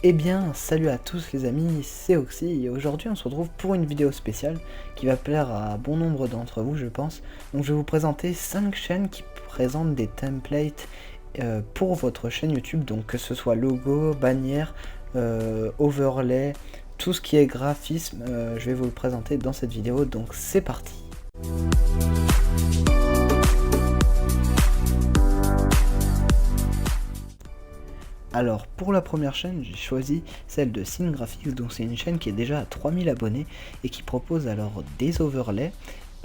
Eh bien, salut à tous les amis, c'est Oxy et aujourd'hui on se retrouve pour une vidéo spéciale qui va plaire à bon nombre d'entre vous je pense. Donc je vais vous présenter 5 chaînes qui présentent des templates pour votre chaîne YouTube, donc que ce soit logo, bannière, overlay, tout ce qui est graphisme, je vais vous le présenter dans cette vidéo, donc c'est parti. Alors pour la première chaîne, j'ai choisi celle de Scene Graphics, donc c'est une chaîne qui est déjà à 3000 abonnés et qui propose alors des overlays,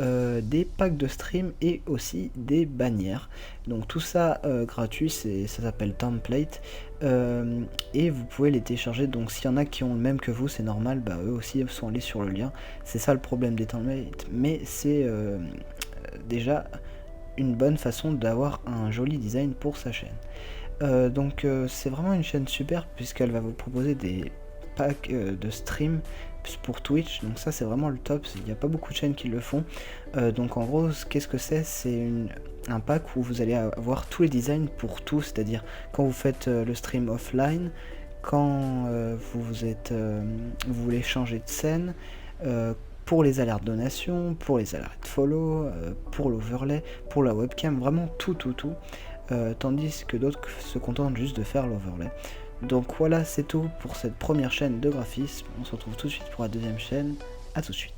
des packs de stream et aussi des bannières. Donc tout ça gratuit, ça s'appelle template et vous pouvez les télécharger. Donc s'il y en a qui ont le même que vous, c'est normal, bah eux aussi sont allés sur le lien. C'est ça le problème des templates, mais c'est déjà une bonne façon d'avoir un joli design pour sa chaîne. C'est vraiment une chaîne super puisqu'elle va vous proposer des packs de stream pour Twitch, donc ça c'est vraiment le top, il n'y a pas beaucoup de chaînes qui le font. Donc en gros qu'est-ce que c'est un pack où vous allez avoir tous les designs pour tout, c'est-à-dire quand vous faites le stream offline, quand vous voulez changer de scène, pour les alertes donation, pour les alertes follow, pour l'overlay, pour la webcam, vraiment tout. Tandis que d'autres se contentent juste de faire l'overlay. Donc voilà, c'est tout pour cette première chaîne de graphisme. On se retrouve tout de suite pour la deuxième chaîne. À tout de suite.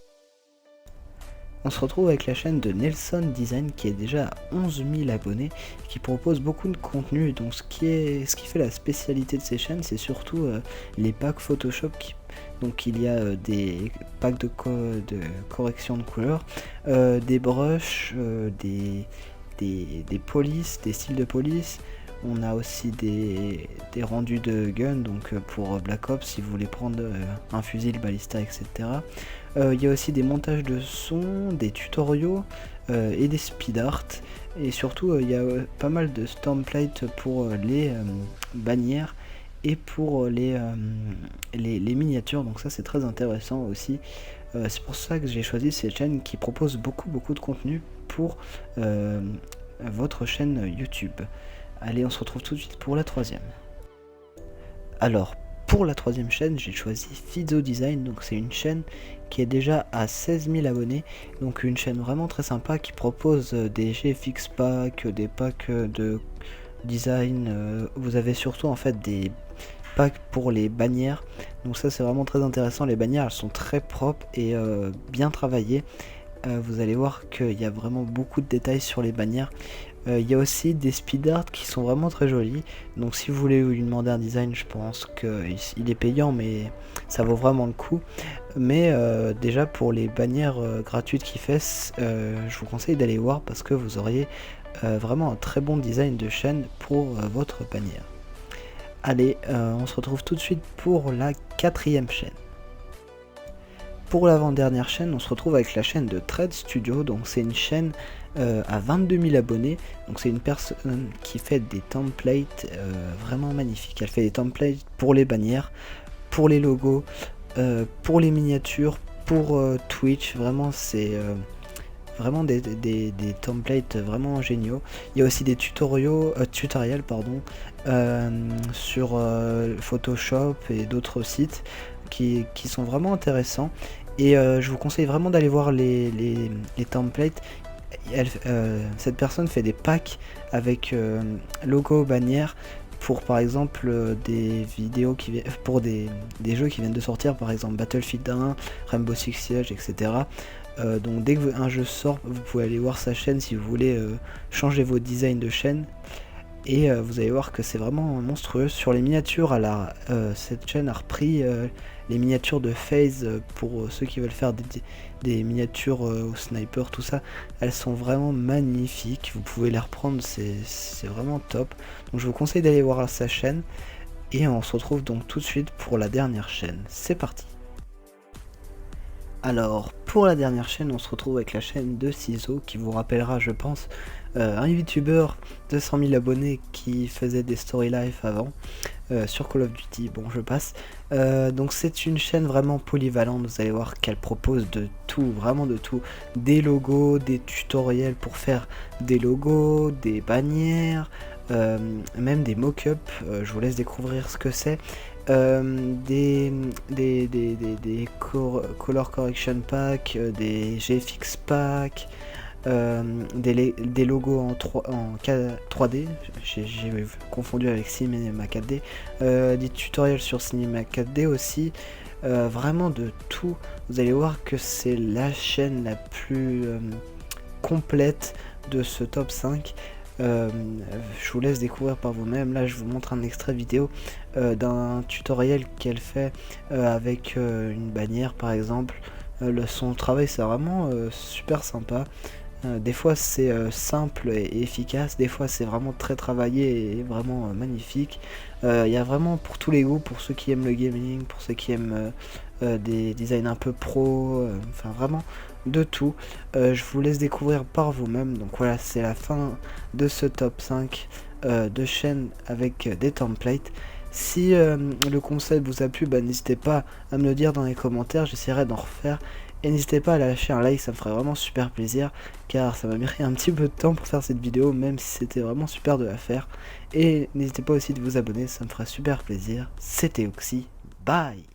On se retrouve avec la chaîne de Nelson Design qui est déjà à 11 000 abonnés, qui propose beaucoup de contenu. Donc ce qui fait la spécialité de ces chaînes, c'est surtout les packs Photoshop. Donc il y a des packs de correction de couleurs, des brushes, des polices, des styles de police. On a aussi des rendus de gun, donc pour Black Ops si vous voulez prendre un fusil, le balista, etc. Il y a aussi des montages de sons, des tutoriaux et des speed art. Et surtout il y a pas mal de templates pour les bannières et pour les miniatures, donc ça c'est très intéressant aussi. C'est pour ça que j'ai choisi cette chaîne qui propose beaucoup de contenu pour votre chaîne YouTube. Allez, on se retrouve tout de suite pour la troisième. Alors, pour la troisième chaîne, j'ai choisi Fizo Design, donc c'est une chaîne qui est déjà à 16 000 abonnés, donc une chaîne vraiment très sympa qui propose des GFX packs, des packs de design, vous avez surtout en fait des packs pour les bannières, donc ça c'est vraiment très intéressant. Les bannières elles sont très propres et bien travaillées. Vous allez voir qu'il y a vraiment beaucoup de détails sur les bannières. Il y a aussi des speed art qui sont vraiment très jolis, donc si vous voulez lui demander un design, je pense qu'il est payant mais ça vaut vraiment le coup. Mais déjà pour les bannières gratuites qu'il fait, je vous conseille d'aller voir parce que vous auriez vraiment un très bon design de chaîne pour votre bannière. Allez, on se retrouve tout de suite pour la quatrième chaîne. Pour l'avant-dernière chaîne, on se retrouve avec la chaîne de Thread Studio, donc c'est une chaîne à 22 000 abonnés, donc c'est une personne qui fait des templates vraiment magnifiques. Elle fait des templates pour les bannières, pour les logos, pour les miniatures, pour Twitch, vraiment c'est vraiment des templates vraiment géniaux. Il y a aussi des tutoriels sur Photoshop et d'autres sites qui sont vraiment intéressants. Et je vous conseille vraiment d'aller voir les templates. Cette personne fait des packs avec logo, bannière pour par exemple des vidéos pour des jeux qui viennent de sortir, par exemple Battlefield 1, Rainbow Six Siege, etc. Donc dès qu'un jeu sort, vous pouvez aller voir sa chaîne si vous voulez changer vos designs de chaîne. Et vous allez voir que c'est vraiment monstrueux. Sur les miniatures, cette chaîne a repris les miniatures de FaZe pour ceux qui veulent faire des miniatures au sniper, tout ça. Elles sont vraiment magnifiques, vous pouvez les reprendre, c'est vraiment top. Donc je vous conseille d'aller voir sa chaîne. Et on se retrouve donc tout de suite pour la dernière chaîne. C'est parti. Alors, pour la dernière chaîne, on se retrouve avec la chaîne de Ciseaux, qui vous rappellera, je pense, un youtubeur de 100 000 abonnés qui faisait des story life avant, sur Call of Duty, bon je passe. Donc c'est une chaîne vraiment polyvalente, vous allez voir qu'elle propose de tout, vraiment de tout. Des logos, des tutoriels pour faire des logos, des bannières, même des mock-ups, je vous laisse découvrir ce que c'est. Color Correction Pack, des GFX Pack, des logos en 3D, j'ai confondu avec Cinema 4D, des tutoriels sur Cinema 4D aussi, vraiment de tout. Vous allez voir que c'est la chaîne la plus complète de ce top 5. Je vous laisse découvrir par vous-même. Là je vous montre un extrait vidéo d'un tutoriel qu'elle fait avec une bannière par exemple. Son travail c'est vraiment super sympa. Des fois c'est simple et efficace, des fois c'est vraiment très travaillé et vraiment magnifique. Il y a vraiment pour tous les goûts, pour ceux qui aiment le gaming, pour ceux qui aiment des designs un peu pro, enfin vraiment de tout. Je vous laisse découvrir par vous-même. Donc voilà, c'est la fin de ce top 5 de chaînes avec des templates. Si le concept vous a plu, bah, n'hésitez pas à me le dire dans les commentaires, j'essaierai d'en refaire. Et n'hésitez pas à lâcher un like, ça me ferait vraiment super plaisir, car ça m'a mis un petit peu de temps pour faire cette vidéo, même si c'était vraiment super de la faire. Et n'hésitez pas aussi de vous abonner, ça me ferait super plaisir. C'était Oxy, bye!